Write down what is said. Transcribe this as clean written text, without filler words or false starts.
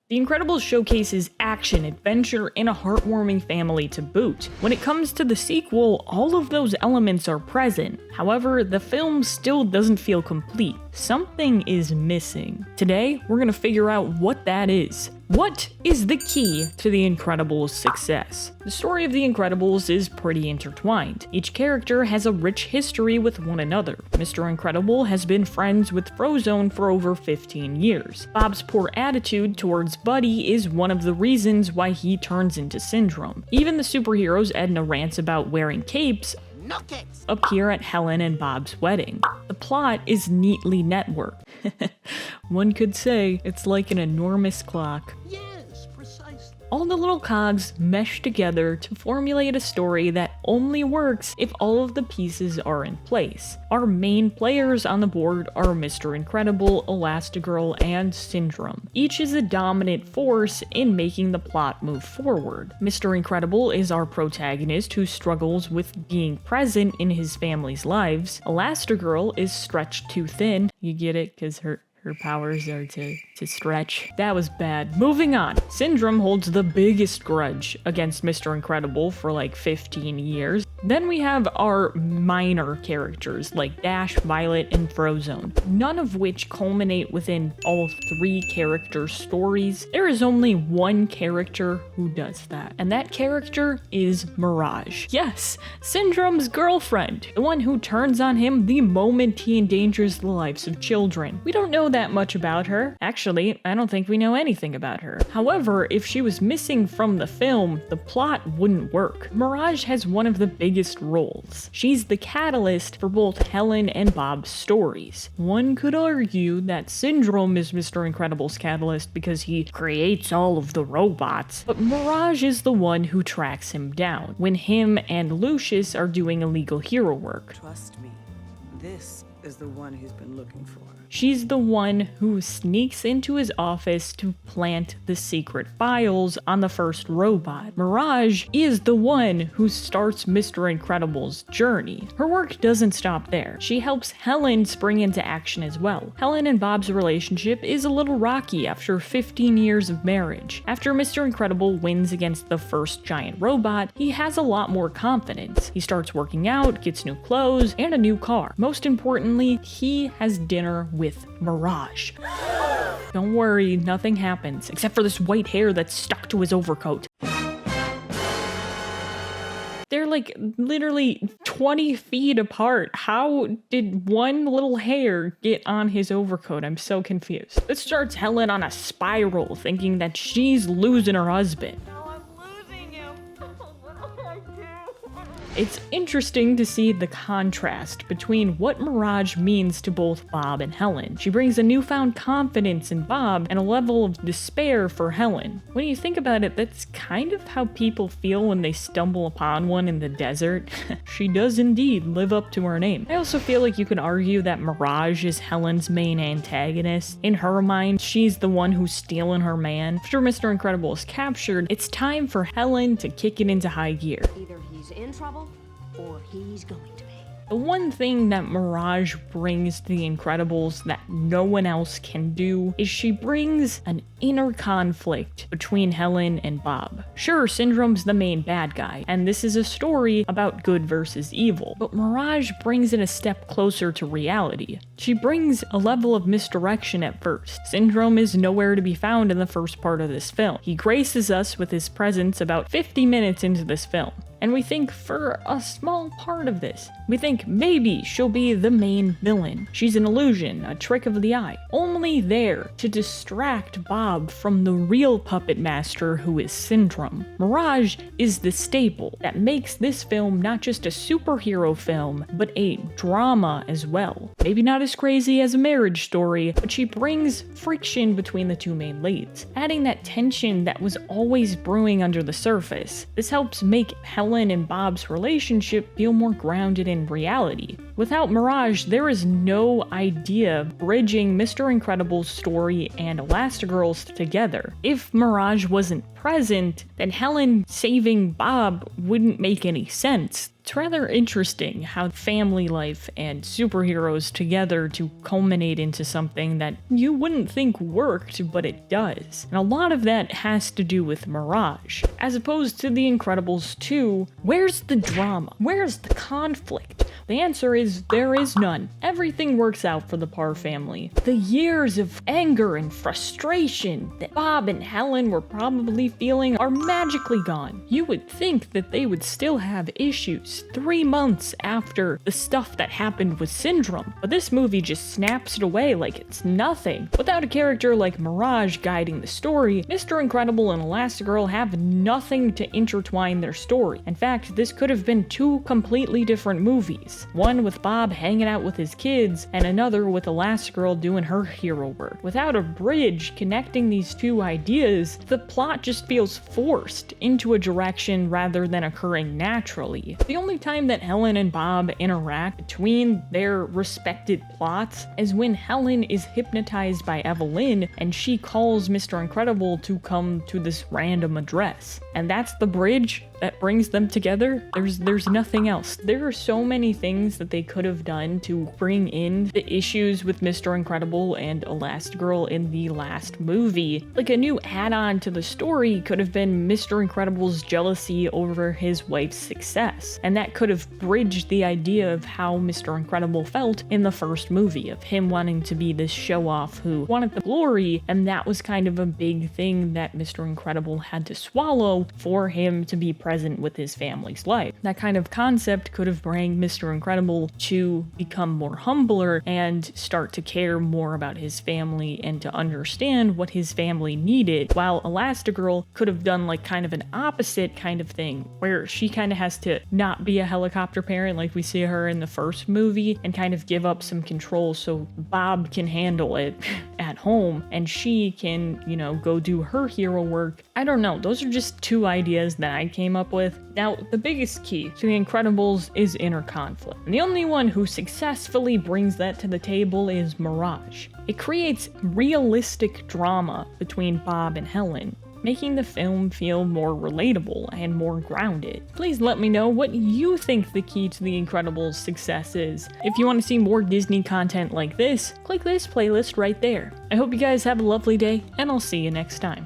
The Incredibles showcases action, adventure, and a heartwarming family to boot. When it comes to the sequel, all of those elements are present. However, the film still doesn't feel complete. Something is missing. Today, we're gonna figure out what that is. What is the key to The Incredibles' success? The story of The Incredibles is pretty intertwined. Each character has a rich history with one another. Mr. Incredible has been friends with Frozone for over 15 years. Bob's poor attitude towards Buddy is one of the reasons why he turns into Syndrome. Even the superheroes Edna rants about wearing capes appear at Helen and Bob's wedding. The plot is neatly networked. One could say it's like an enormous clock. Yes, precisely. All the little cogs mesh together to formulate a story that only works if all of the pieces are in place. Our main players on the board are Mr. Incredible, Elastigirl, and Syndrome. Each is a dominant force in making the plot move forward. Mr. Incredible is our protagonist who struggles with being present in his family's lives. Elastigirl is stretched too thin. You get it? Because her powers are to stretch. That was bad. Moving on. Syndrome holds the biggest grudge against Mr. Incredible for like 15 years. Then we have our minor characters like Dash, Violet, and Frozone, none of which culminate within all three character stories. There is only one character who does that, and that character is Mirage. Yes, Syndrome's girlfriend, the one who turns on him the moment he endangers the lives of children. We don't know that much about her. Actually, I don't think we know anything about her. However, if she was missing from the film, the plot wouldn't work. Mirage has one of the biggest roles. She's the catalyst for both Helen and Bob's stories. One could argue that Syndrome is Mr. Incredible's catalyst because he creates all of the robots, but Mirage is the one who tracks him down when him and Lucius are doing illegal hero work. Trust me, this is the one he's been looking for. She's the one who sneaks into his office to plant the secret files on the first robot. Mirage is the one who starts Mr. Incredible's journey. Her work doesn't stop there. She helps Helen spring into action as well. Helen and Bob's relationship is a little rocky after 15 years of marriage. After Mr. Incredible wins against the first giant robot, he has a lot more confidence. He starts working out, gets new clothes, and a new car. Most importantly, he has dinner with Mirage. Don't worry, nothing happens, except for this white hair that's stuck to his overcoat. They're like literally 20 feet apart. How did one little hair get on his overcoat? I'm so confused. This starts Helen on a spiral, thinking that she's losing her husband. It's interesting to see the contrast between what Mirage means to both Bob and Helen. She brings a newfound confidence in Bob and a level of despair for Helen. When you think about it, that's kind of how people feel when they stumble upon one in the desert. She does indeed live up to her name. I also feel like you could argue that Mirage is Helen's main antagonist. In her mind, she's the one who's stealing her man. After Mr. Incredible is captured, it's time for Helen to kick it into high gear. Either he's in trouble or he's going to be. The one thing that Mirage brings to the Incredibles that no one else can do is she brings an inner conflict between Helen and Bob. Sure, Syndrome's the main bad guy, and this is a story about good versus evil, but Mirage brings it a step closer to reality. She brings a level of misdirection at first. Syndrome is nowhere to be found in the first part of this film. He graces us with his presence about 50 minutes into this film. And we think for a small part of this, we think maybe she'll be the main villain. She's an illusion, a trick of the eye, only there to distract Bob from the real puppet master who is Syndrome. Mirage is the staple that makes this film not just a superhero film, but a drama as well. Maybe not as crazy as a marriage story, but she brings friction between the two main leads, adding that tension that was always brewing under the surface. This helps make Helen and Bob's relationship feel more grounded in reality. Without Mirage, there is no idea bridging Mr. Incredible's story and Elastigirl's together. If Mirage wasn't present, then Helen saving Bob wouldn't make any sense. It's rather interesting how family life and superheroes together to culminate into something that you wouldn't think worked, but it does. And a lot of that has to do with Mirage. As opposed to The Incredibles 2, where's the drama? Where's the conflict? The answer is there is none. Everything works out for the Parr family. The years of anger and frustration that Bob and Helen were probably feeling are magically gone. You would think that they would still have issues 3 months after the stuff that happened with Syndrome, but this movie just snaps it away like it's nothing. Without a character like Mirage guiding the story, Mr. Incredible and Elastigirl have nothing to intertwine their story. In fact, this could have been 2 completely different movies. One with Bob hanging out with his kids, and another with Elastigirl doing her hero work. Without a bridge connecting these 2 ideas, the plot just feels forced into a direction rather than occurring naturally. The only time that Helen and Bob interact between their respected plots is when Helen is hypnotized by Evelyn and she calls Mr. Incredible to come to this random address. And that's the bridge that brings them together. There's nothing else. There are so many things that they could have done to bring in the issues with Mr. Incredible and Elastigirl in the last movie. Like a new add-on to the story could have been Mr. Incredible's jealousy over his wife's success. And that could have bridged the idea of how Mr. Incredible felt in the first movie, of him wanting to be this show-off who wanted the glory, and that was kind of a big thing that Mr. Incredible had to swallow for him to be present with his family's life. That kind of concept could have brought Mr. Incredible to become more humbler and start to care more about his family and to understand what his family needed, while Elastigirl could have done like kind of an opposite kind of thing, where she kind of has to not be a helicopter parent like we see her in the first movie and kind of give up some control so Bob can handle it at home and she can, you know, go do her hero work. I don't know, those are just 2 ideas that I came up with. Now, the biggest key to The Incredibles is inner conflict, and the only one who successfully brings that to the table is Mirage. It creates realistic drama between Bob and Helen, making the film feel more relatable and more grounded. Please let me know what you think the key to The Incredibles' success is. If you want to see more Disney content like this, click this playlist right there. I hope you guys have a lovely day, and I'll see you next time.